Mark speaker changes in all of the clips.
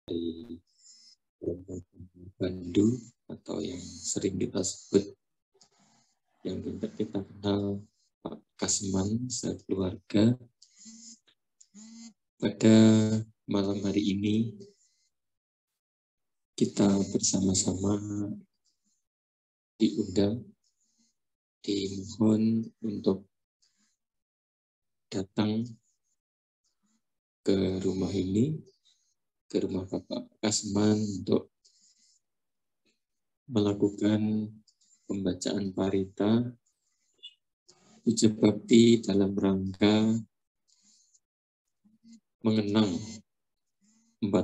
Speaker 1: dari Bandung atau yang sering kita sebut, yang kita kenal Pak Kasman sekeluarga. Pada malam hari ini kita bersama-sama diundang, dimohon untuk datang ke rumah ini, ke rumah Bapak Kasman untuk melakukan pembacaan parita puja bakti dalam rangka mengenang 100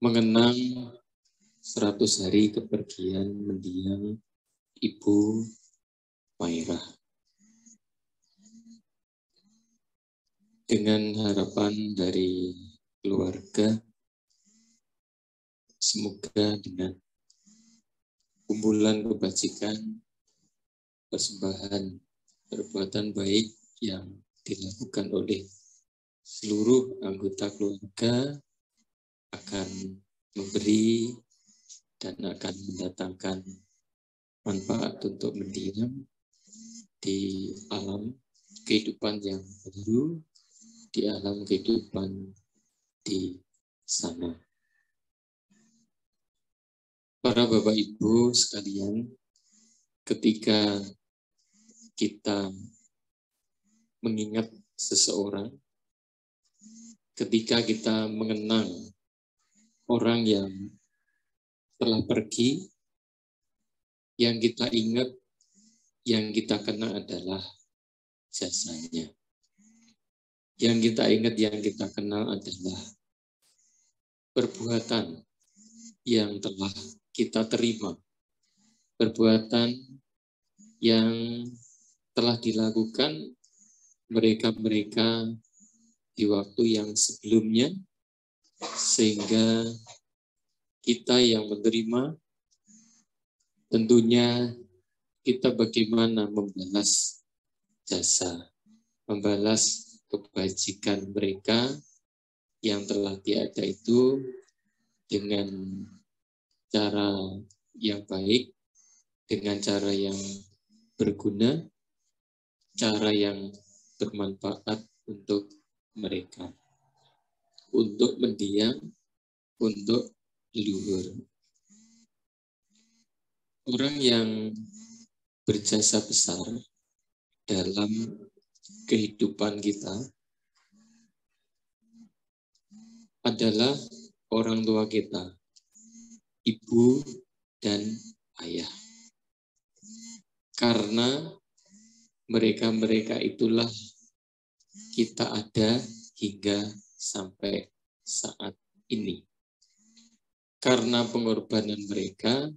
Speaker 1: mengenang 100 hari kepergian mendiang Ibu Mairah. Dengan harapan dari keluarga, semoga dengan kumpulan kebajikan, persembahan, perbuatan baik yang dilakukan oleh seluruh anggota keluarga akan memberi dan akan mendatangkan manfaat untuk mendiam di alam kehidupan yang baru, di alam kehidupan di sana. Para Bapak Ibu sekalian, ketika kita mengingat seseorang, ketika kita mengenang orang yang telah pergi, yang kita ingat, yang kita kenal adalah jasanya. Yang kita ingat, yang kita kenal adalah perbuatan yang telah kita terima, perbuatan yang telah dilakukan mereka-mereka di waktu yang sebelumnya, sehingga kita yang menerima tentunya kita bagaimana membalas jasa, membalas kebajikan mereka yang telah tiada itu dengan cara yang baik, dengan cara yang berguna, cara yang bermanfaat untuk mereka, untuk mendiang, untuk leluhur. Orang yang berjasa besar dalam kehidupan kita adalah orang tua kita, ibu dan ayah. Karena mereka-mereka itulah kita ada hingga sampai saat ini. Karena pengorbanan mereka,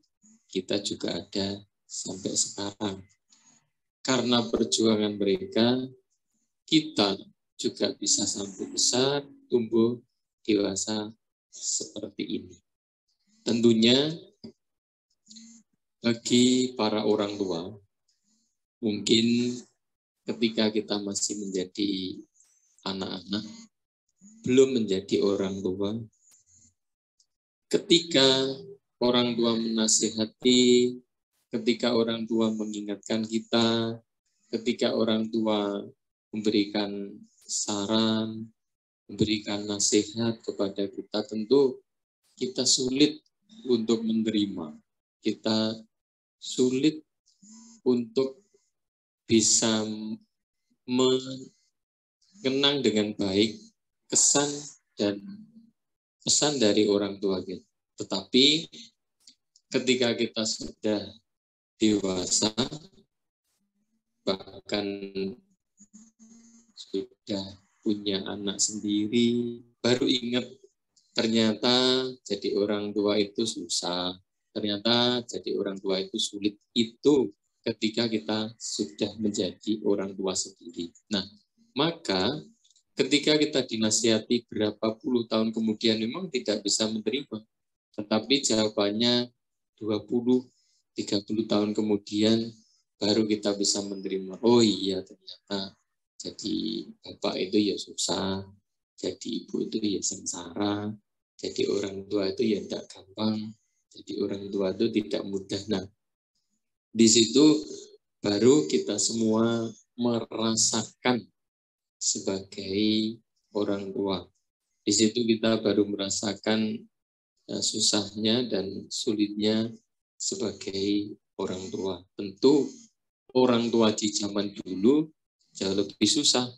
Speaker 1: kita juga ada sampai sekarang. Karena perjuangan mereka, kita juga bisa sampai besar, tumbuh, dewasa seperti ini. Tentunya bagi para orang tua, mungkin ketika kita masih menjadi anak-anak, belum menjadi orang tua, ketika orang tua menasihati, ketika orang tua mengingatkan kita, ketika orang tua memberikan saran, memberikan nasihat kepada kita, tentu kita sulit untuk menerima. Kita sulit untuk bisa mengenang dengan baik kesan dan pesan dari orang tua kita. Tetapi ketika kita sudah dewasa, bahkan sudah punya anak sendiri, baru ingat ternyata jadi orang tua itu susah, ternyata jadi orang tua itu sulit. Itu ketika kita sudah menjadi orang tua sendiri. Nah, maka ketika kita dinasihati berapa puluh tahun kemudian memang tidak bisa menerima. Tetapi jawabannya 20-30 tahun kemudian baru kita bisa menerima. Oh iya, ternyata Jadi bapak itu ya susah, jadi ibu itu ya sengsara, jadi orang tua itu ya tidak gampang, jadi orang tua itu tidak mudah. Nah, di situ baru kita semua merasakan sebagai orang tua. Di situ kita baru merasakan susahnya dan sulitnya sebagai orang tua. Tentu orang tua di zaman dulu jauh lebih susah,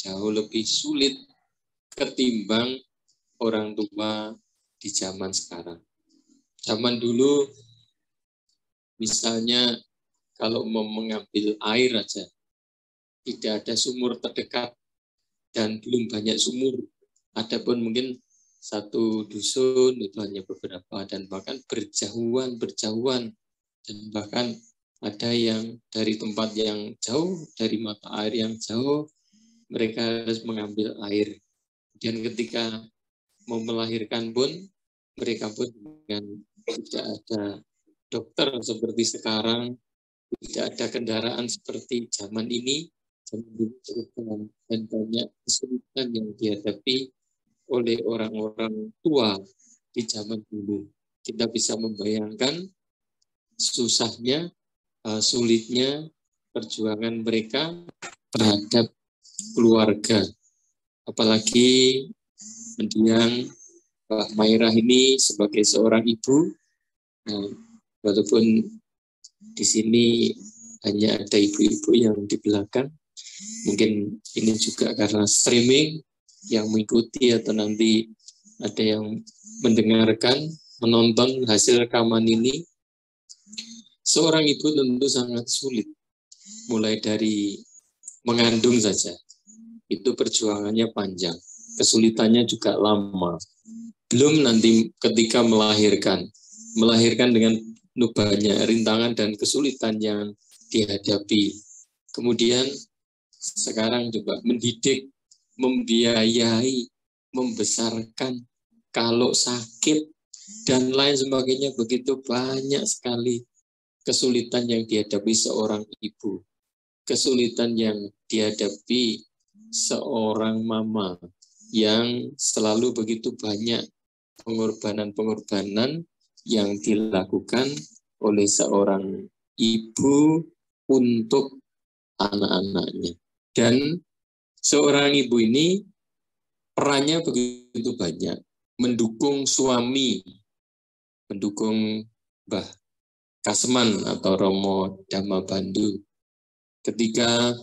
Speaker 1: jauh lebih sulit ketimbang orang tua di zaman sekarang. Zaman dulu misalnya kalau mau mengambil air aja, tidak ada sumur terdekat dan belum banyak sumur. Adapun mungkin satu dusun itu hanya beberapa dan bahkan berjauhan dan bahkan ada yang dari tempat yang jauh, dari mata air yang jauh, mereka harus mengambil air. Dan ketika mau melahirkan pun, mereka pun dengan tidak ada dokter seperti sekarang, tidak ada kendaraan seperti zaman ini, dan banyak kesulitan yang dihadapi oleh orang-orang tua di zaman dulu. Kita bisa membayangkan susahnya, sulitnya perjuangan mereka terhadap keluarga. Apalagi mendiang Mbak Mairah ini sebagai seorang ibu. Nah, walaupun di sini hanya ada ibu-ibu yang di belakang, mungkin ini juga karena streaming yang mengikuti atau nanti ada yang mendengarkan, menonton hasil rekaman ini. Seorang ibu tentu sangat sulit, mulai dari mengandung saja. Itu perjuangannya panjang, kesulitannya juga lama. Belum nanti ketika melahirkan dengan banyak rintangan dan kesulitan yang dihadapi. Kemudian sekarang juga mendidik, membiayai, membesarkan, kalau sakit, dan lain sebagainya, begitu banyak sekali kesulitan yang dihadapi seorang ibu. Kesulitan yang dihadapi seorang mama yang selalu begitu banyak pengorbanan-pengorbanan yang dilakukan oleh seorang ibu untuk anak-anaknya. Dan seorang ibu ini perannya begitu banyak, mendukung suami, mendukung Mbah Kasman atau Romo Dhammabandu. Ketika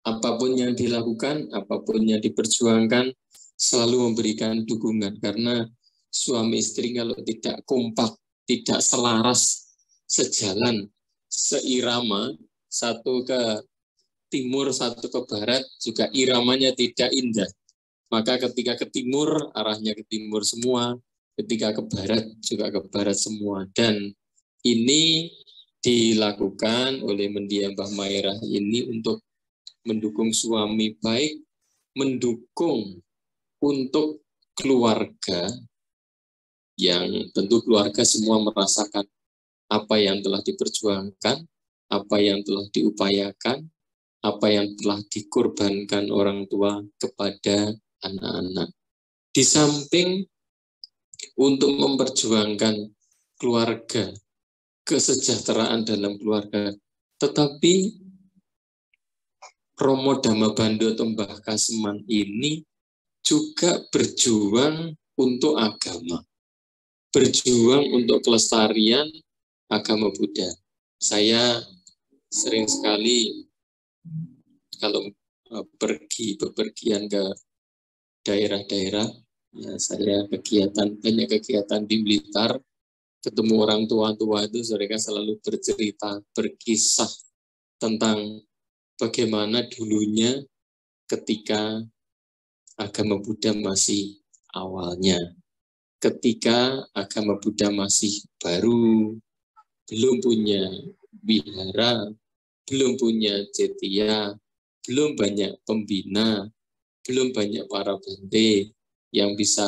Speaker 1: apapun yang dilakukan, apapun yang diperjuangkan, selalu memberikan dukungan. Karena suami istri kalau tidak kompak, tidak selaras, sejalan, seirama, satu ke timur, satu ke barat, juga iramanya tidak indah. Maka ketika ke timur, arahnya ke timur semua, ketika ke barat, juga ke barat semua. Dan ini dilakukan oleh mendiang Mbah Mairah ini untuk mendukung suami baik, mendukung untuk keluarga, yang tentu keluarga semua merasakan apa yang telah diperjuangkan, apa yang telah diupayakan, apa yang telah dikorbankan orang tua kepada anak-anak. Di samping untuk memperjuangkan keluarga, kesejahteraan dalam keluarga, tetapi Romo Dhammabandu atau Mbah Kasman ini juga berjuang untuk agama, berjuang untuk kelestarian agama Buddha. Saya sering sekali kalau pergi bepergian ke daerah-daerah, ya saya banyak kegiatan di Blitar, ketemu orang tua-tua itu mereka selalu bercerita, berkisah tentang bagaimana dulunya ketika agama Buddha masih awalnya, ketika agama Buddha masih baru, belum punya wihara, belum punya cetya, belum banyak pembina, belum banyak para bante yang bisa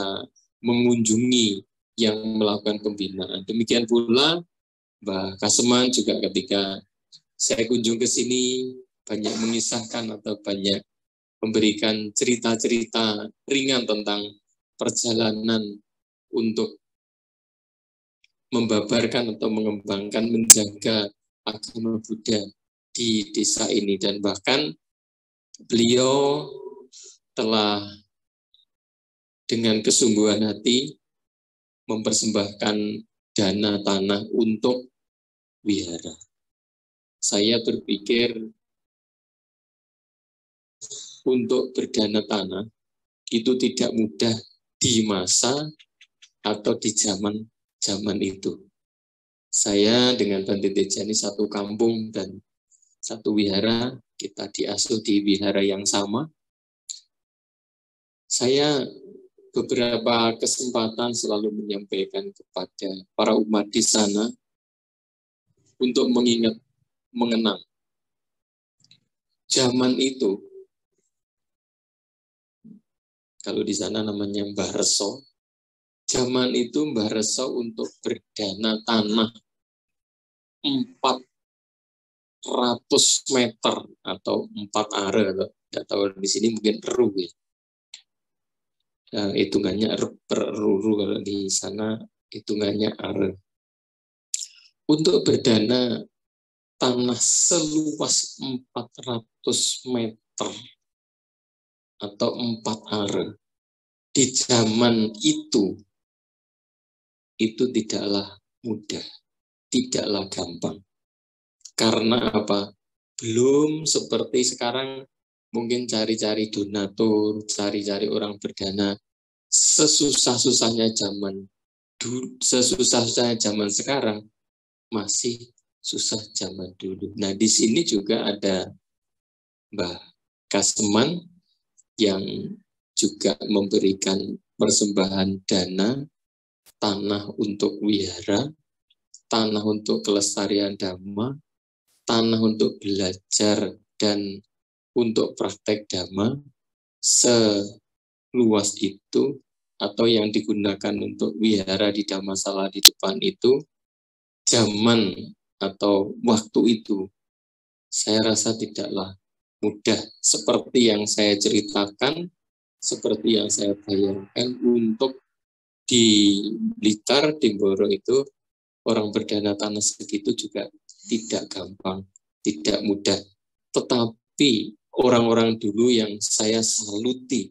Speaker 1: mengunjungi, yang melakukan pembinaan. Demikian pula Mbah Kasman juga ketika saya kunjung ke sini, banyak mengisahkan atau banyak memberikan cerita-cerita ringan tentang perjalanan untuk membabarkan atau mengembangkan, menjaga agama Buddha di desa ini. Dan bahkan beliau telah dengan kesungguhan hati mempersembahkan dana tanah untuk wihara. Saya berpikir untuk berdana tanah itu tidak mudah di masa atau di zaman itu. Saya dengan Bante Tejani satu kampung dan satu wihara, kita diasuh di wihara yang sama. Saya beberapa kesempatan selalu menyampaikan kepada para umat di sana untuk mengenang zaman itu. Kalau di sana namanya Mbah Reso. Zaman itu Mbah Reso untuk berdana tanah 400 meter atau 4 are, tidak tahu di sini mungkin eru ya. Hitungannya per ruru, kalau di sana hitungannya are. Untuk berdana tanah seluas 400 meter atau 4 are di zaman itu tidaklah mudah, tidaklah gampang. Karena apa? Belum seperti sekarang mungkin cari-cari donatur, cari-cari orang berdana. Sesusah-susahnya zaman dulu, sesusah-susahnya zaman sekarang, masih susah zaman dulu. Nah, di sini juga ada Mbah Kaseman yang juga memberikan persembahan dana, tanah untuk wihara, tanah untuk kelestarian dhamma, tanah untuk belajar dan untuk praktek dhamma seluas itu, atau yang digunakan untuk wihara di Dhammasala di depan itu, zaman atau waktu itu saya rasa tidaklah mudah seperti yang saya ceritakan, seperti yang saya bayangkan. Untuk di Blitar, di Mboro itu orang berdana tanah segitu juga tidak gampang, tidak mudah. Tetapi orang-orang dulu yang saya saluti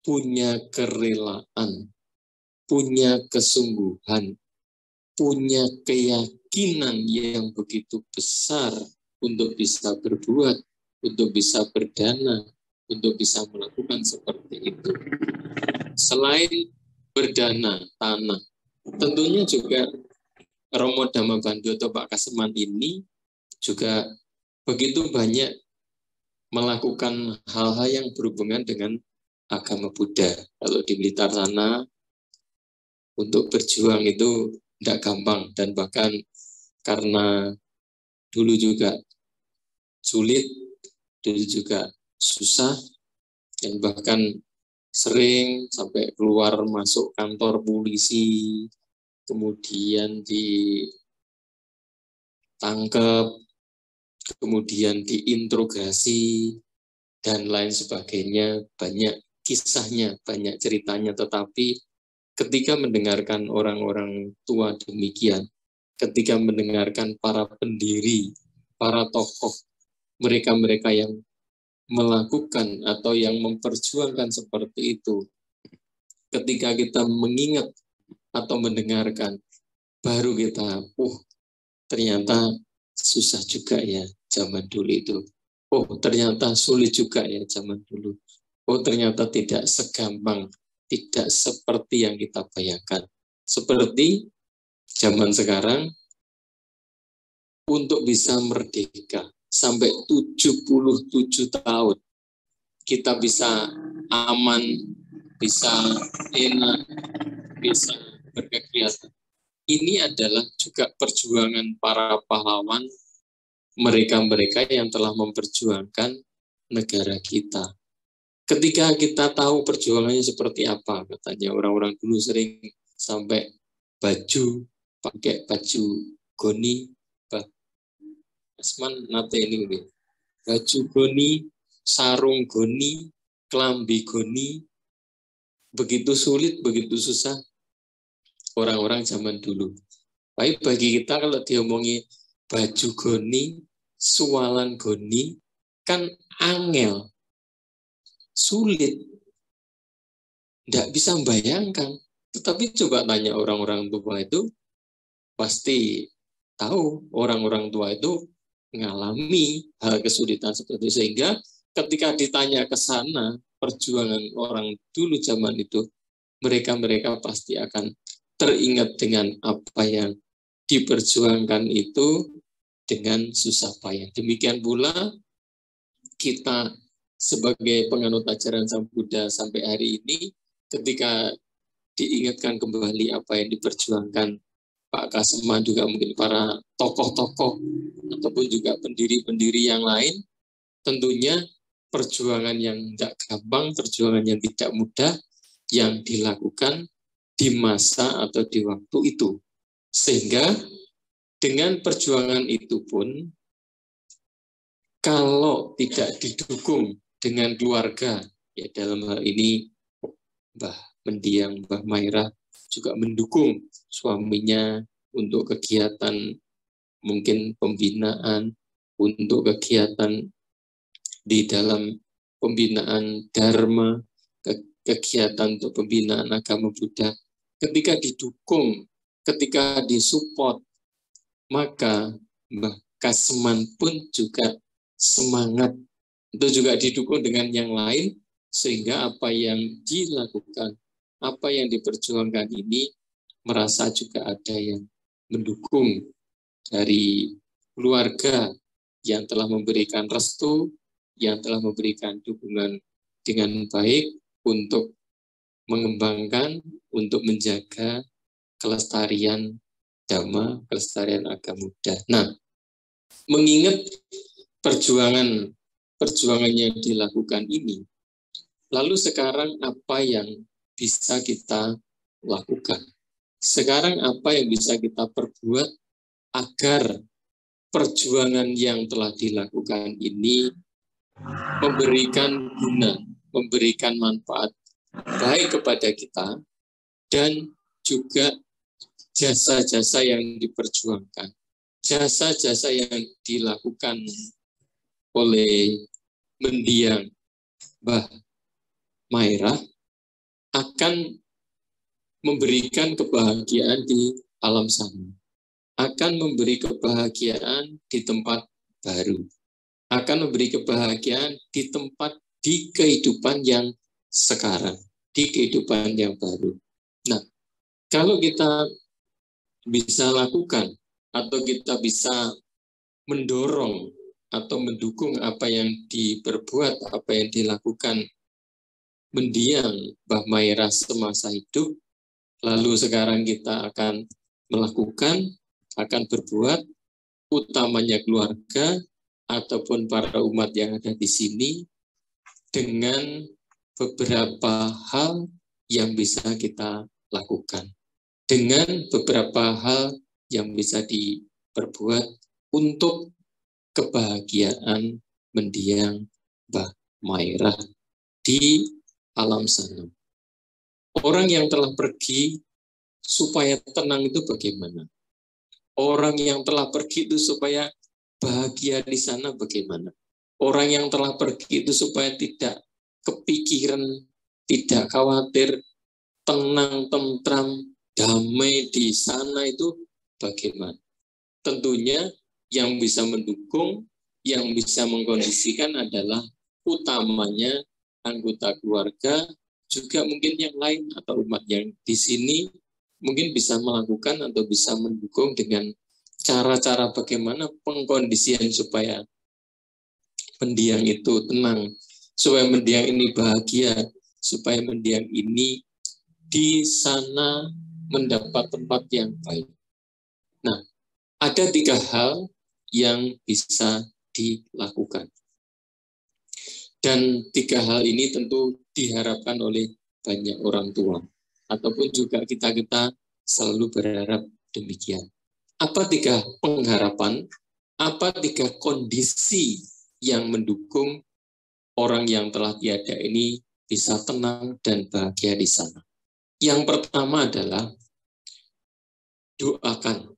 Speaker 1: punya kerelaan, punya kesungguhan, punya keyakinan yang begitu besar untuk bisa berbuat, untuk bisa berdana, untuk bisa melakukan seperti itu. Selain berdana tanah, tentunya juga Romo Dhammabandhu atau Pak Kaseman ini juga begitu banyak melakukan hal-hal yang berhubungan dengan agama Buddha. Kalau di Blitar sana, untuk berjuang itu tidak gampang, dan bahkan karena dulu juga sulit, dulu juga susah, dan bahkan sering sampai keluar masuk kantor polisi, kemudian ditangkap, kemudian diinterogasi, dan lain sebagainya. Banyak kisahnya, banyak ceritanya. Tetapi ketika mendengarkan orang-orang tua demikian, ketika mendengarkan para pendiri, para tokoh, mereka-mereka yang melakukan atau yang memperjuangkan seperti itu, ketika kita mengingat atau mendengarkan, baru kita, ternyata susah juga ya zaman dulu itu. Ternyata sulit juga ya zaman dulu. Ternyata tidak segampang, tidak seperti yang kita bayangkan. Seperti zaman sekarang, untuk bisa merdeka sampai 77 tahun, kita bisa aman, bisa enak, bisa berkegiatan. Ini adalah juga perjuangan para pahlawan, mereka-mereka yang telah memperjuangkan negara kita. Ketika kita tahu perjuangannya seperti apa, katanya orang-orang dulu sering sampai pakai baju goni, Asman nate ini, baju goni, sarung goni, klambi goni, begitu sulit, begitu susah orang-orang zaman dulu. Baik bagi kita kalau diomongi baju goni, sualan goni, kan angel, sulit, tidak bisa membayangkan. Tetapi coba tanya orang-orang tua itu, pasti tahu orang-orang tua itu mengalami hal kesulitan seperti itu. Sehingga ketika ditanya ke sana, perjuangan orang dulu zaman itu, mereka pasti akan teringat dengan apa yang diperjuangkan itu dengan susah payah. Demikian pula kita sebagai penganut ajaran Sang Buddha sampai hari ini, ketika diingatkan kembali apa yang diperjuangkan Pak Kaseman, juga mungkin para tokoh-tokoh ataupun juga pendiri-pendiri yang lain, tentunya perjuangan yang tidak gampang, perjuangan yang tidak mudah yang dilakukan di masa atau di waktu itu. Sehingga dengan perjuangan itu pun, kalau tidak didukung dengan keluarga, ya dalam hal ini Mbah Mendiang, Mbah Mairah juga mendukung suaminya untuk kegiatan mungkin pembinaan, untuk kegiatan di dalam pembinaan dharma, kegiatan untuk pembinaan agama Buddha. Ketika didukung, ketika disupport, maka Mbah Kaseman pun juga semangat. Itu juga didukung dengan yang lain, sehingga apa yang dilakukan, apa yang diperjuangkan ini merasa juga ada yang mendukung dari keluarga yang telah memberikan restu, yang telah memberikan dukungan dengan baik untuk mengembangkan, untuk menjaga kelestarian Dhamma, kelestarian agama Buddha. Nah, mengingat perjuangan yang dilakukan ini, lalu sekarang apa yang bisa kita lakukan? Sekarang apa yang bisa kita perbuat agar perjuangan yang telah dilakukan ini memberikan guna, memberikan manfaat baik kepada kita dan juga jasa-jasa yang diperjuangkan, jasa-jasa yang dilakukan oleh mendiang Mbah Mairah akan memberikan kebahagiaan di alam sana, akan memberi kebahagiaan di tempat baru, akan memberi kebahagiaan di tempat, di kehidupan yang sekarang, di kehidupan yang baru. Nah, kalau kita bisa lakukan atau kita bisa mendorong atau mendukung apa yang diperbuat, apa yang dilakukan mendiang Mbah Mairah semasa hidup, lalu sekarang kita akan melakukan, akan berbuat, utamanya keluarga ataupun para umat yang ada di sini, dengan beberapa hal yang bisa kita lakukan, dengan beberapa hal yang bisa diperbuat untuk kebahagiaan mendiang Mbah Mairah di alam sana. Orang yang telah pergi supaya tenang itu bagaimana? Orang yang telah pergi itu supaya bahagia di sana bagaimana? Orang yang telah pergi itu supaya tidak kepikiran, tidak khawatir, tenang, tentram, damai di sana itu bagaimana? Tentunya yang bisa mendukung, yang bisa mengkondisikan adalah utamanya anggota keluarga, juga mungkin yang lain atau umat yang di sini mungkin bisa melakukan atau bisa mendukung dengan cara-cara bagaimana pengkondisian supaya mendiang itu tenang, supaya mendiang ini bahagia, supaya mendiang ini di sana mendapat tempat yang baik. Nah, ada 3 hal yang bisa dilakukan. Dan 3 hal ini tentu diharapkan oleh banyak orang tua. Ataupun juga kita selalu berharap demikian. Apa 3 pengharapan? Apa 3 kondisi yang mendukung orang yang telah tiada ini bisa tenang dan bahagia di sana. Yang pertama adalah doakan.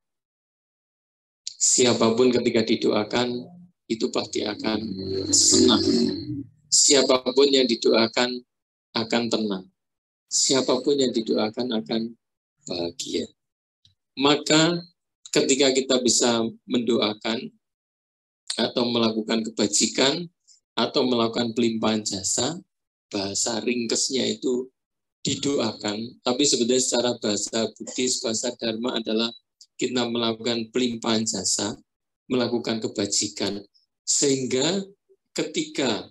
Speaker 1: Siapapun ketika didoakan, itu pasti akan senang. Siapapun yang didoakan akan tenang. Siapapun yang didoakan akan bahagia. Maka ketika kita bisa mendoakan atau melakukan kebajikan atau melakukan pelimpahan jasa, bahasa ringkesnya itu didoakan, tapi sebetulnya secara bahasa Buddhis, bahasa Dharma adalah kita melakukan pelimpahan jasa, melakukan kebajikan. Sehingga ketika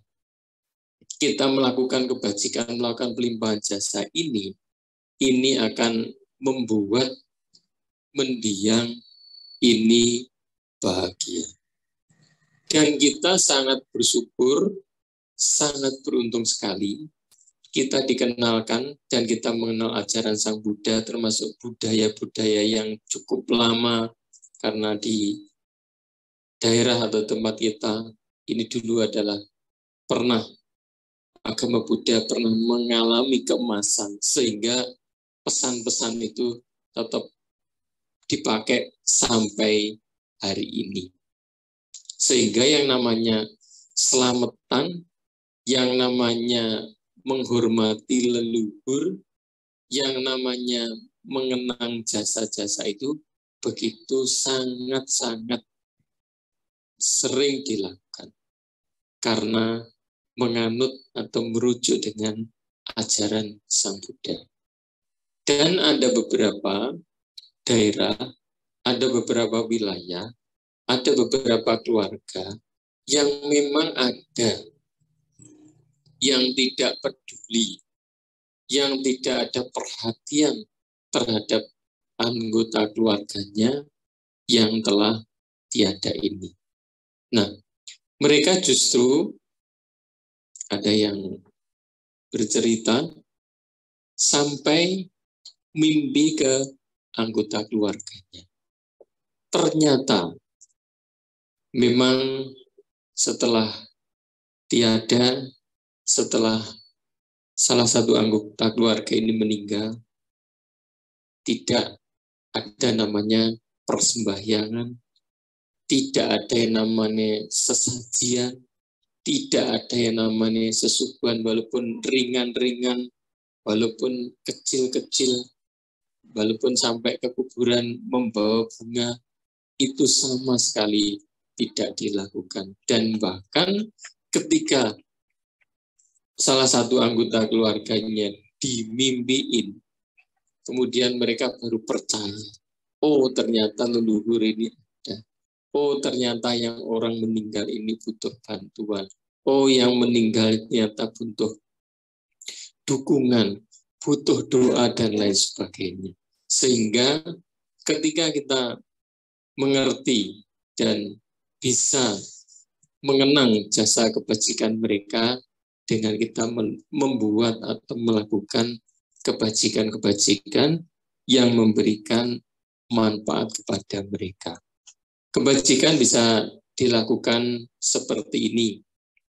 Speaker 1: kita melakukan kebajikan, melakukan pelimpahan jasa ini akan membuat mendiang ini bahagia. Dan kita sangat bersyukur, sangat beruntung sekali kita dikenalkan dan kita mengenal ajaran Sang Buddha, termasuk budaya-budaya yang cukup lama, karena di daerah atau tempat kita ini dulu adalah pernah agama Buddha pernah mengalami keemasan, sehingga pesan-pesan itu tetap dipakai sampai hari ini. Sehingga yang namanya selamatan, yang namanya menghormati leluhur, yang namanya mengenang jasa-jasa itu begitu sangat-sangat sering dilakukan. Karena menganut atau merujuk dengan ajaran Sang Buddha. Dan ada beberapa daerah, ada beberapa wilayah, ada beberapa keluarga yang memang ada yang tidak peduli, yang tidak ada perhatian terhadap anggota keluarganya yang telah tiada ini. Nah, mereka justru ada yang bercerita sampai mimpi ke anggota keluarganya. Ternyata memang setelah tiada, setelah salah satu anggota keluarga ini meninggal, tidak ada namanya persembahyangan, tidak ada yang namanya sesajian, tidak ada yang namanya sesuguhan, walaupun ringan-ringan, walaupun kecil-kecil, walaupun sampai ke kuburan membawa bunga, itu sama sekali tidak dilakukan. Dan bahkan ketika salah satu anggota keluarganya dimimpiin, kemudian mereka baru percaya, oh ternyata leluhur ini ada, oh ternyata yang orang meninggal ini butuh bantuan, oh yang meninggal ternyata butuh dukungan, butuh doa dan lain sebagainya. Sehingga ketika kita mengerti dan bisa mengenang jasa kebajikan mereka dengan kita membuat atau melakukan kebajikan-kebajikan yang memberikan manfaat kepada mereka. Kebajikan bisa dilakukan seperti ini.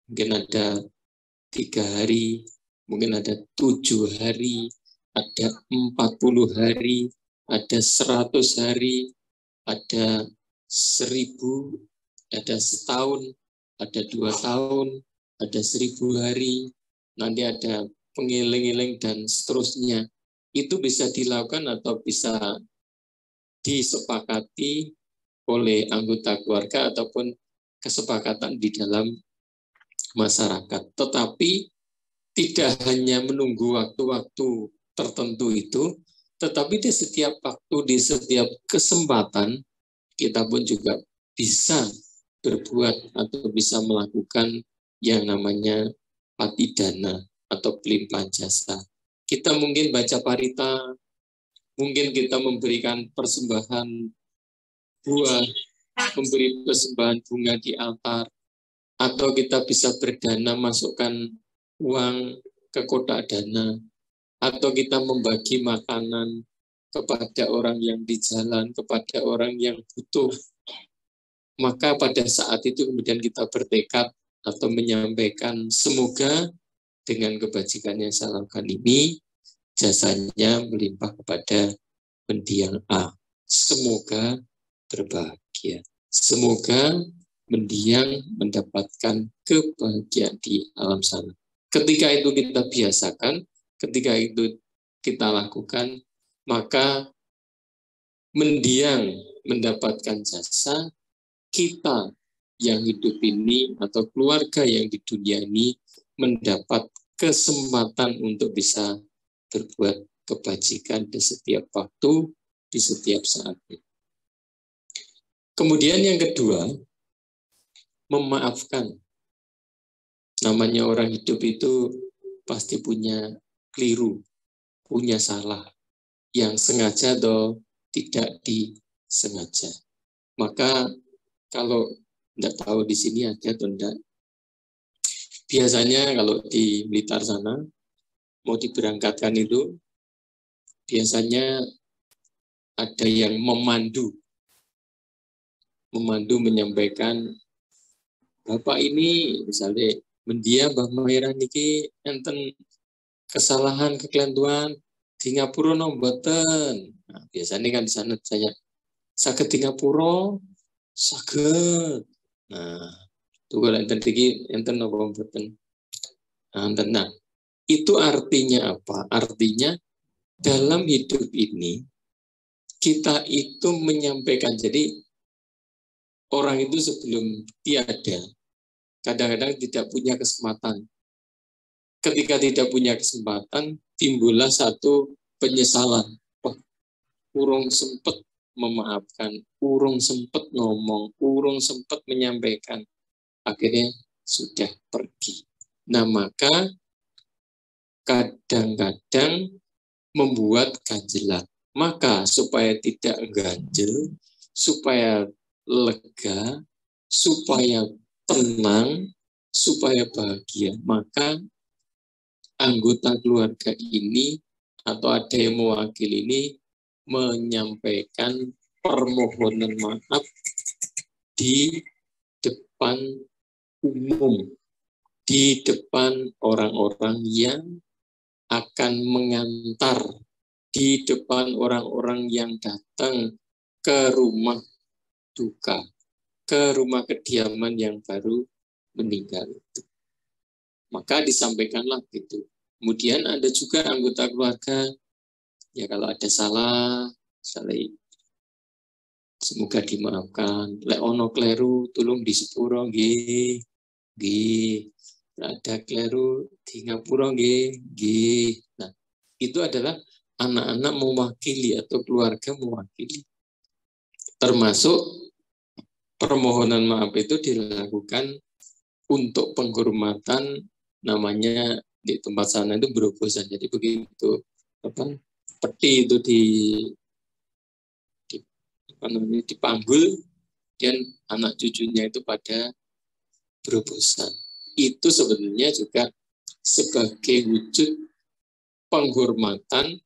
Speaker 1: Mungkin ada 3 hari, mungkin ada 7 hari, ada 40 hari, ada 100 hari, ada 1000, ada setahun, ada 2 tahun, ada 1000 hari, nanti ada pengiling-iling dan seterusnya. Itu bisa dilakukan atau bisa disepakati oleh anggota keluarga ataupun kesepakatan di dalam masyarakat. Tetapi tidak hanya menunggu waktu-waktu tertentu itu, tetapi di setiap waktu, di setiap kesempatan, kita pun juga bisa berbuat atau bisa melakukan yang namanya patidana atau pelimpahan jasa. Kita mungkin baca parita, mungkin kita memberikan persembahan buah, memberi persembahan bunga di altar, atau kita bisa berdana masukkan uang ke kotak dana, atau kita membagi makanan kepada orang yang di jalan, kepada orang yang butuh. Maka pada saat itu kemudian kita bertekad atau menyampaikan semoga dengan kebajikan yang saya lakukan ini jasanya melimpah kepada mendiang A. Semoga berbahagia. Semoga mendiang mendapatkan kebahagiaan di alam sana. Ketika itu kita biasakan, ketika itu kita lakukan, maka mendiang mendapatkan jasa, kita yang hidup ini atau keluarga yang di dunia ini mendapat kesempatan untuk bisa berbuat kebajikan di setiap waktu, di setiap saat. Kemudian yang kedua, memaafkan. Namanya orang hidup itu pasti punya keliru, punya salah, yang sengaja atau tidak disengaja. Maka kalau tidak tahu di sini ada atau tidak, biasanya kalau di Blitar sana mau diberangkatkan itu biasanya ada yang memandu menyampaikan, Bapak ini misalnya mendia Mbah Maira niki enten kesalahan kekelantuan di ngapura no mboten. Nah, biasanya kan di sana saya saged di ngapura saged. Nah, itu kalau enten iki enten napa mboten. Nah, itu artinya apa? Artinya dalam hidup ini kita itu menyampaikan, jadi orang itu sebelum tiada kadang-kadang tidak punya kesempatan. Ketika tidak punya kesempatan, timbullah satu penyesalan. Wah, urung sempat memaafkan, urung sempat ngomong, urung sempat menyampaikan. Akhirnya sudah pergi. Nah, maka kadang-kadang membuat ganjelan. Maka supaya tidak ganjel, supaya lega, supaya tenang, supaya bahagia, maka anggota keluarga ini atau ada yang mewakili ini menyampaikan permohonan maaf di depan umum, di depan orang-orang yang akan mengantar, di depan orang-orang yang datang ke rumah duka, ke rumah kediaman yang baru meninggal itu. Maka disampaikanlah gitu. Kemudian ada juga anggota keluarga, ya kalau ada salah, semoga dimaafkan. Lek ono kleru, tolong di sepuro nggih. Nggih. Ada kleru di ngapura nggih. Nah, itu adalah anak-anak mewakili atau keluarga mewakili. Termasuk permohonan maaf itu dilakukan untuk penghormatan, namanya di tempat sana itu berobosan. Jadi begitu peti itu dipanggul dan anak cucunya itu pada berobosan. Itu sebenarnya juga sebagai wujud penghormatan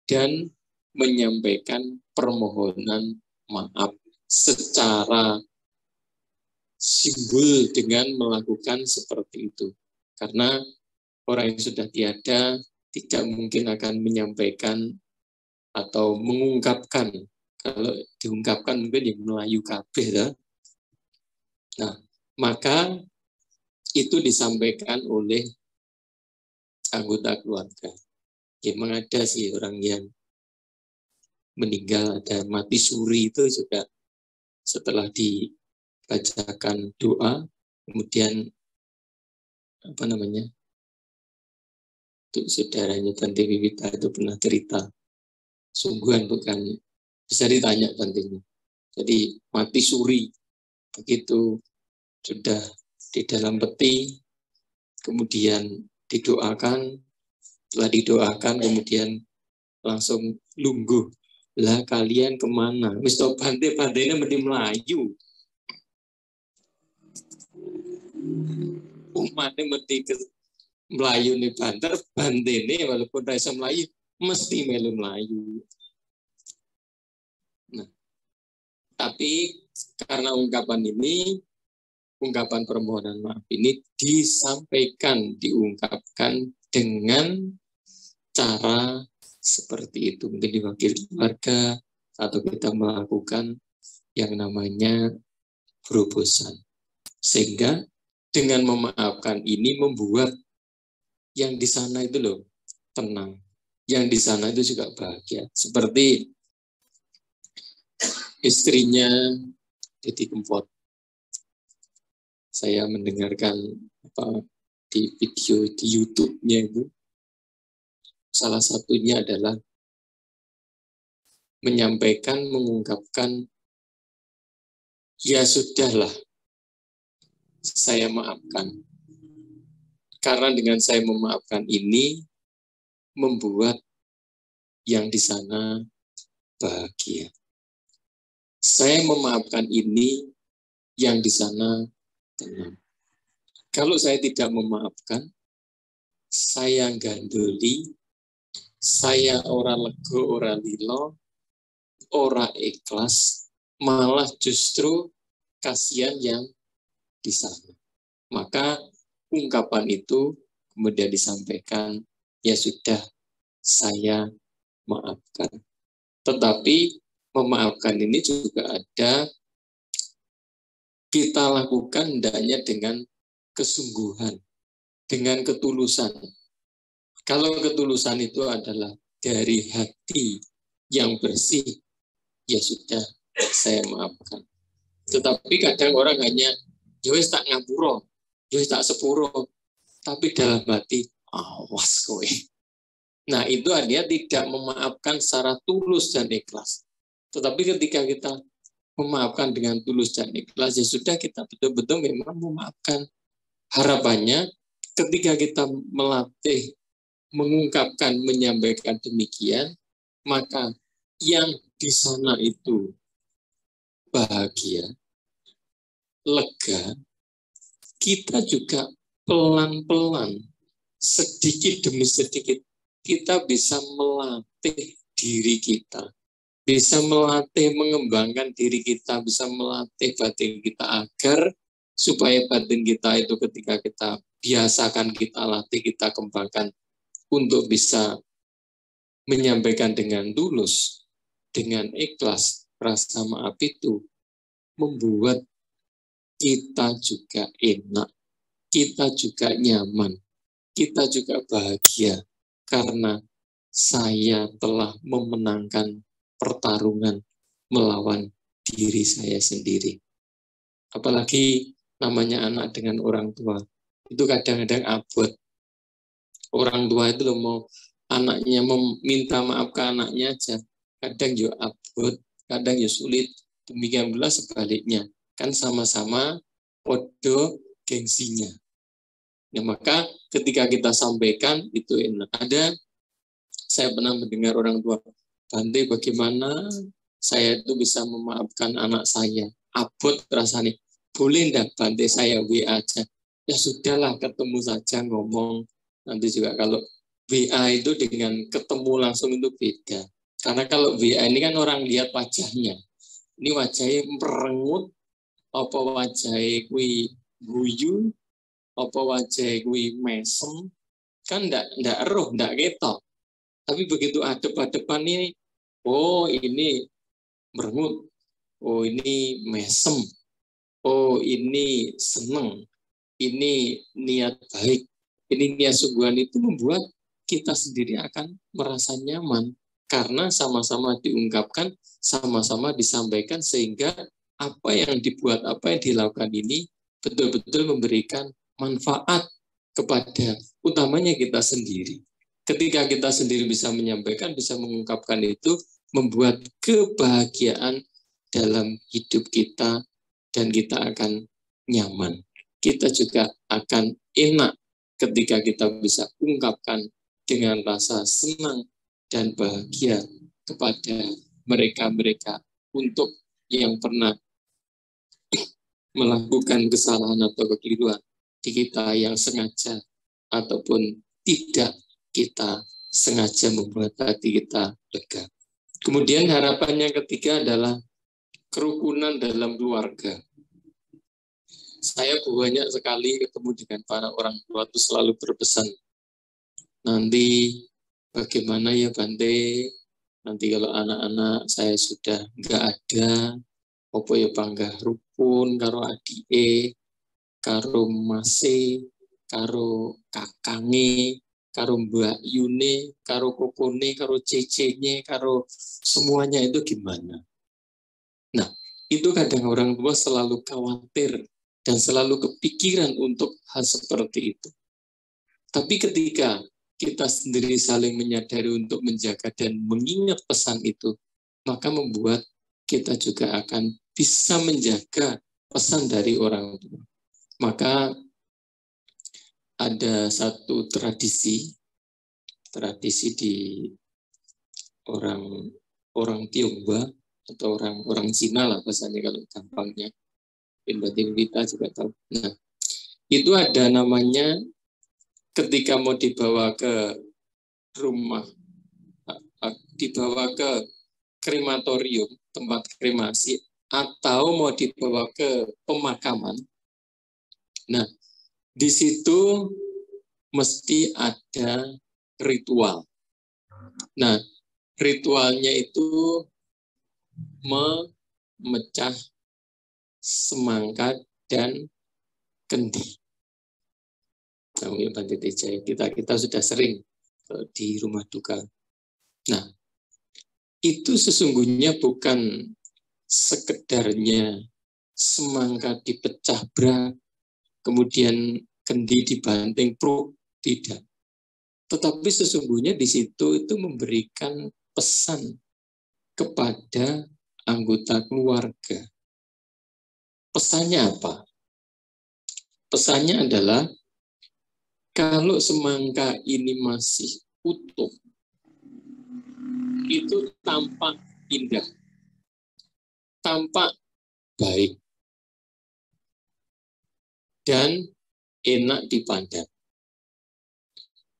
Speaker 1: dan menyampaikan permohonan maaf secara simbol dengan melakukan seperti itu. Karena orang yang sudah tiada tidak mungkin akan menyampaikan atau mengungkapkan. Kalau diungkapkan mungkin yang Melayu kabeh ya. Nah, maka itu disampaikan oleh anggota keluarga. Memang ada sih orang yang meninggal, ada mati suri itu juga setelah dibacakan doa, kemudian itu saudaranya Bante Wiwita itu pernah cerita, sungguhan bukan bisa ditanya Bantenya. Jadi mati suri, begitu sudah di dalam peti, kemudian didoakan, setelah didoakan kemudian langsung lungguh, lah kalian kemana? Mister Bante-bantenya mesti Melayu. Umatnya mesti ke Melayu nih banter, Bantene walaupun rasa Melayu mesti melu Melayu. Nah, tapi karena ungkapan ini ungkapan permohonan maaf ini disampaikan, diungkapkan dengan cara seperti itu. Mungkin diwakili keluarga atau kita melakukan yang namanya berobosan. Sehingga dengan memaafkan ini membuat yang di sana itu loh tenang. Yang di sana itu juga bahagia. Seperti istrinya Deddy Kempot. Saya mendengarkan di video di YouTube-nya itu. Salah satunya adalah menyampaikan, mengungkapkan, ya sudahlah, saya maafkan. Karena dengan saya memaafkan ini, membuat yang di sana bahagia. Saya memaafkan ini, yang di sana tenang. Kalau saya tidak memaafkan, saya gandoli, saya ora lego, ora lilo, ora ikhlas, malah justru kasihan yang di sana. Maka ungkapan itu kemudian disampaikan, ya sudah, saya maafkan. Tetapi memaafkan ini juga ada kita lakukan hendaknya dengan kesungguhan, dengan ketulusan. Kalau ketulusan itu adalah dari hati yang bersih, ya sudah, saya maafkan. Tetapi kadang orang hanya, ya wis tak ngapura, ya wis tak sepuro, tapi dalam hati, awas kowe. Nah, itu artinya tidak memaafkan secara tulus dan ikhlas. Tetapi ketika kita memaafkan dengan tulus dan ikhlas, ya sudah, kita betul-betul memang memaafkan. Harapannya ketika kita melatih, mengungkapkan, menyampaikan demikian, maka yang di sana itu bahagia, lega, kita juga pelan-pelan, sedikit demi sedikit, kita bisa melatih diri kita, bisa melatih mengembangkan diri kita, bisa melatih batin kita agar supaya batin kita itu ketika kita biasakan, kita latih, kita kembangkan untuk bisa menyampaikan dengan tulus, dengan ikhlas, rasa maaf itu membuat kita juga enak, kita juga nyaman, kita juga bahagia karena saya telah memenangkan pertarungan melawan diri saya sendiri. Apalagi namanya anak dengan orang tua, itu kadang-kadang abot. Orang tua itu loh mau anaknya meminta maaf ke anaknya aja, kadang ya abot, kadang ya sulit. Demikian pula sebaliknya, kan sama-sama podo gengsinya. Ya, maka ketika kita sampaikan itu enak. Saya pernah mendengar orang tua, Bante, bagaimana saya itu bisa memaafkan anak saya? Abot rasanya. Boleh enggak Bante saya WA aja? Ya sudahlah, ketemu saja ngomong. Nanti juga kalau WA itu dengan ketemu langsung itu beda. Karena kalau WA ini kan orang lihat wajahnya. Ini wajahnya merengut, apa wajahnya kui guyu, apa wajahnya kui mesem, kan ndak eruh, ndak ketok. Tapi begitu adep-adepan ini, oh ini merengut, oh ini mesem, oh ini seneng, ini niat baik, ini niat sungguhan, itu membuat kita sendiri akan merasa nyaman karena sama-sama diungkapkan, sama-sama disampaikan, sehingga apa yang dibuat, apa yang dilakukan ini betul-betul memberikan manfaat kepada utamanya kita sendiri. Ketika kita sendiri bisa menyampaikan, bisa mengungkapkan itu, membuat kebahagiaan dalam hidup kita, dan kita akan nyaman. Kita juga akan enak ketika kita bisa ungkapkan dengan rasa senang dan bahagia kepada mereka-mereka untuk yang pernah melakukan kesalahan atau kekeliruan di kita yang sengaja ataupun tidak kita sengaja membuat hati kita lega. Kemudian harapan yang ketiga adalah kerukunan dalam keluarga. Saya banyak sekali ketemu dengan para orang tua itu selalu berpesan, nanti bagaimana ya Bante, nanti kalau anak-anak saya sudah nggak ada, apa ya bangga rukun karo adike, karo mase, karo kakange, karo Mbak Yune, karo kokone, karo cecenya, karo semuanya itu gimana? Nah, itu kadang orang tua selalu khawatir dan selalu kepikiran untuk hal seperti itu. Tapi ketika kita sendiri saling menyadari untuk menjaga dan mengingat pesan itu, maka membuat kita juga akan bisa menjaga pesan dari orang tua. Maka ada satu tradisi di orang Tionghoa atau orang Cina lah bahasanya kalau gampangnya. Berarti kita juga tahu. Nah, itu ada namanya ketika mau dibawa ke rumah, dibawa ke krematorium, tempat kremasi, atau mau dibawa ke pemakaman. Nah, di situ mesti ada ritual. Nah, ritualnya itu memecah semangka dan kendi. Kita sudah sering di rumah duka. Nah, itu sesungguhnya bukan sekedarnya semangka dipecah brak, kemudian kendi dibanting pruk, tidak. Tetapi sesungguhnya di situ itu memberikan pesan kepada anggota keluarga. Pesannya apa? Pesannya adalah kalau semangka ini masih utuh, itu tampak indah, tampak baik, dan enak dipandang.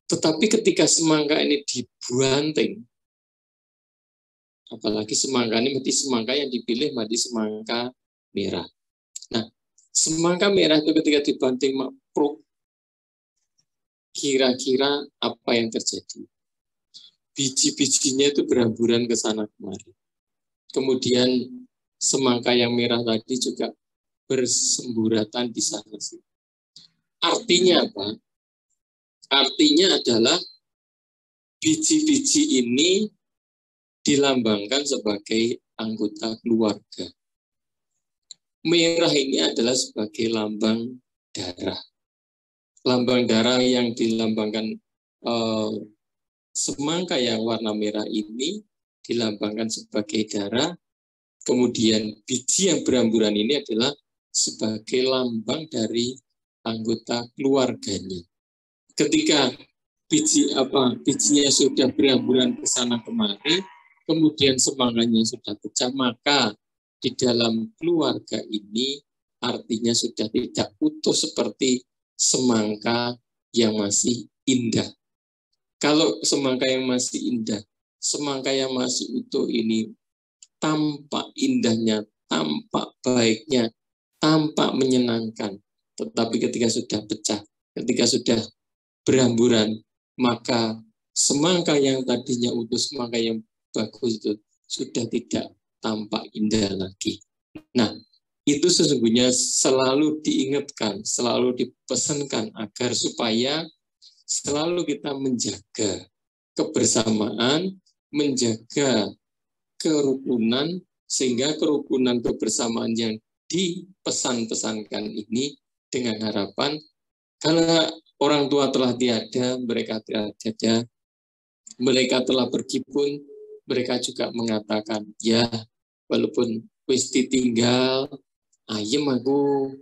Speaker 1: Tetapi ketika semangka ini dibanting, apalagi semangka ini mesti semangka yang dipilih mesti semangka merah. Nah, semangka merah itu ketika dibanting makruk, kira-kira apa yang terjadi? Biji-bijinya itu berhamburan ke sana kemari. Kemudian semangka yang merah tadi juga bersemburatan di sana. Artinya apa? Artinya adalah biji-biji ini dilambangkan sebagai anggota keluarga. Merah ini adalah sebagai lambang darah. Lambang darah yang dilambangkan semangka yang warna merah ini dilambangkan sebagai darah. Kemudian biji yang berhamburan ini adalah sebagai lambang dari anggota keluarganya. Ketika bijinya sudah berhamburan ke sana kemari, kemudian semangkanya sudah pecah, maka di dalam keluarga ini artinya sudah tidak utuh seperti semangka yang masih indah. Kalau semangka yang masih indah, semangka yang masih utuh ini tampak indahnya, tampak baiknya, tampak menyenangkan. Tetapi ketika sudah pecah, ketika sudah berhamburan, maka semangka yang tadinya utuh, semangka yang bagus itu sudah tidak tampak indah lagi. Nah, itu sesungguhnya selalu diingatkan, selalu dipesankan agar supaya selalu kita menjaga kebersamaan, menjaga kerukunan, sehingga kerukunan kebersamaan yang dipesan-pesankan ini dengan harapan karena orang tua telah tiada, mereka tiada, mereka telah pergi pun, mereka juga mengatakan, ya walaupun wis ditinggal, ayem aku,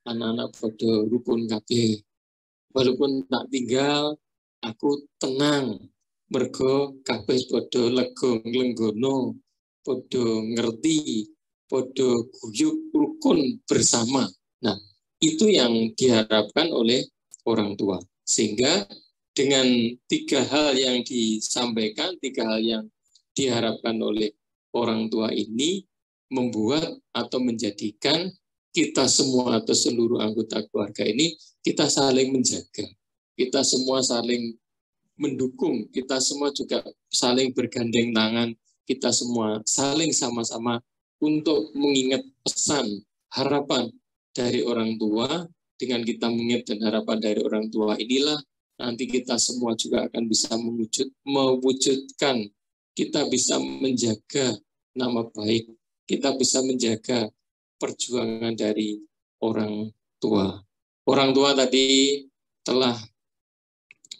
Speaker 1: anak-anak podo rukun kabeh. Walaupun tak tinggal, aku tenang, mergo kabeh podo lego nglenggono, podo ngerti, podo guyub rukun bersama. Nah, itu yang diharapkan oleh orang tua. Sehingga dengan 3 hal yang disampaikan, 3 hal yang diharapkan oleh orang tua ini membuat atau menjadikan kita semua atau seluruh anggota keluarga ini kita saling menjaga, kita semua saling mendukung, kita semua juga saling bergandeng tangan, kita semua saling sama-sama untuk mengingat pesan, harapan dari orang tua. Dengan kita mengingat dan harapan dari orang tua inilah nanti kita semua juga akan bisa mewujudkan, kita bisa menjaga nama baik, kita bisa menjaga perjuangan dari orang tua. Orang tua tadi telah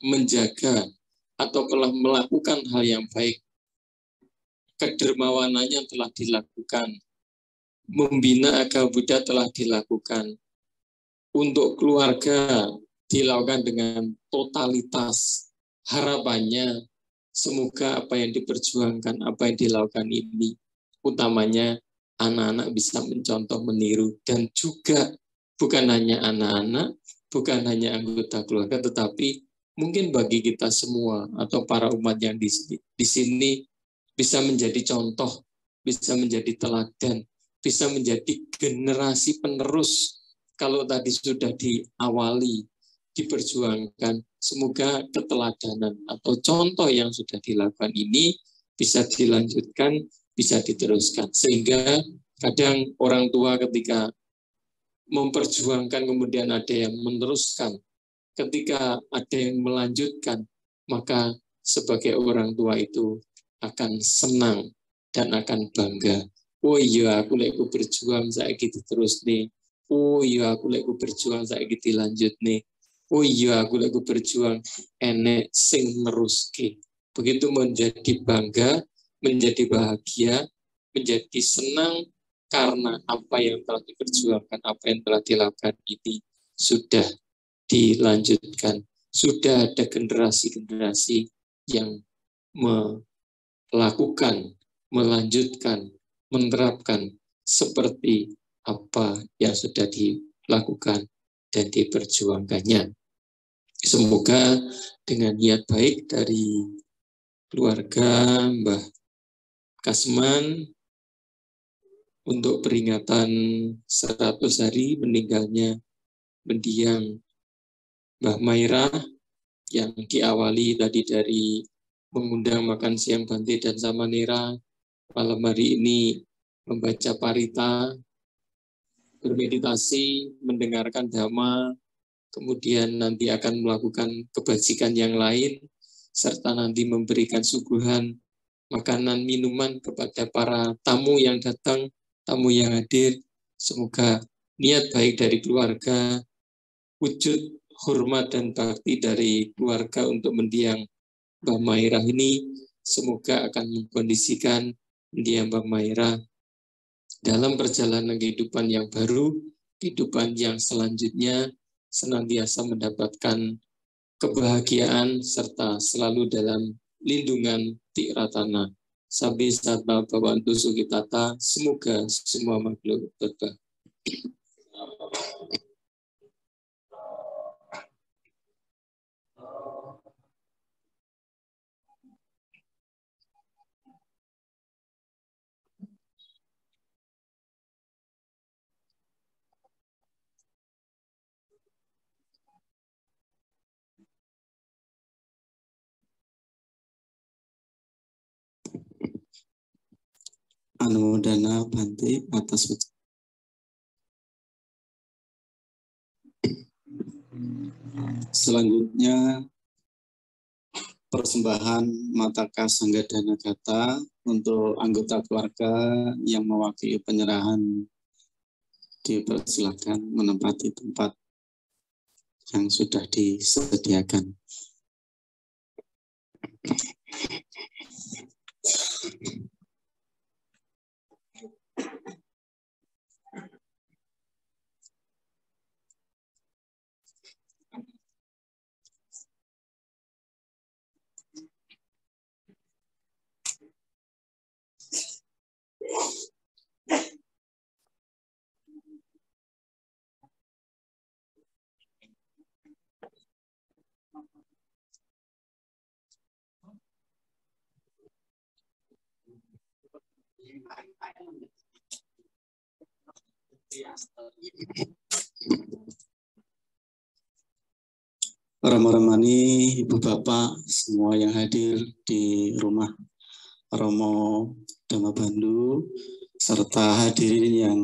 Speaker 1: menjaga atau telah melakukan hal yang baik, kedermawanannya telah dilakukan, membina agama Buddha telah dilakukan, untuk keluarga dilakukan dengan totalitas. Harapannya semoga apa yang diperjuangkan, apa yang dilakukan ini, utamanya anak-anak bisa mencontoh, meniru, dan juga bukan hanya anak-anak, bukan hanya anggota keluarga, tetapi mungkin bagi kita semua atau para umat yang di sini bisa menjadi contoh, bisa menjadi teladan, bisa menjadi generasi penerus. Kalau tadi sudah diawali, diperjuangkan, semoga keteladanan atau contoh yang sudah dilakukan ini bisa dilanjutkan, bisa diteruskan. Sehingga kadang orang tua ketika memperjuangkan kemudian ada yang meneruskan, ketika ada yang melanjutkan, maka sebagai orang tua itu akan senang dan akan bangga. Oh iya, aku lek berjuang saiki terus nih. Oh iya, aku lek berjuang saiki dilanjut nih. Oh iya, aku lek berjuang enek sing neruske. Begitu menjadi bangga, menjadi bahagia, menjadi senang karena apa yang telah diperjuangkan, apa yang telah dilakukan ini sudah dilanjutkan. Sudah ada generasi-generasi yang melakukan, melanjutkan, menerapkan seperti apa yang sudah dilakukan dan diperjuangkannya. Semoga dengan niat baik dari keluarga Mbah Kasman untuk peringatan 100 hari meninggalnya mendiang Mbah Mairah yang diawali tadi dari mengundang makan siang Bante dan Samanera, malam hari ini membaca parita, bermeditasi, mendengarkan dhamma, kemudian nanti akan melakukan kebajikan yang lain, serta nanti memberikan suguhan makanan, minuman kepada para tamu yang datang, tamu yang hadir. Semoga niat baik dari keluarga, wujud hormat dan bakti dari keluarga untuk mendiang Mbah Mairah ini, semoga akan mengkondisikan mendiang Mbah Mairah dalam perjalanan kehidupan yang baru, kehidupan yang selanjutnya, senantiasa mendapatkan kebahagiaan serta selalu dalam lindungan Tiratana. Sabi Sata Bhavantu Sukitata, semoga semua makhluk berbahagia. Anumodana Bante atas selanjutnya persembahan Mataka Sanggadana Gata untuk anggota keluarga yang mewakili penyerahan dipersilakan menempati tempat yang sudah disediakan.
Speaker 2: Para Ramani, Ibu Bapak, semua yang hadir di rumah Romo Dhamma Bandhu, serta hadirin yang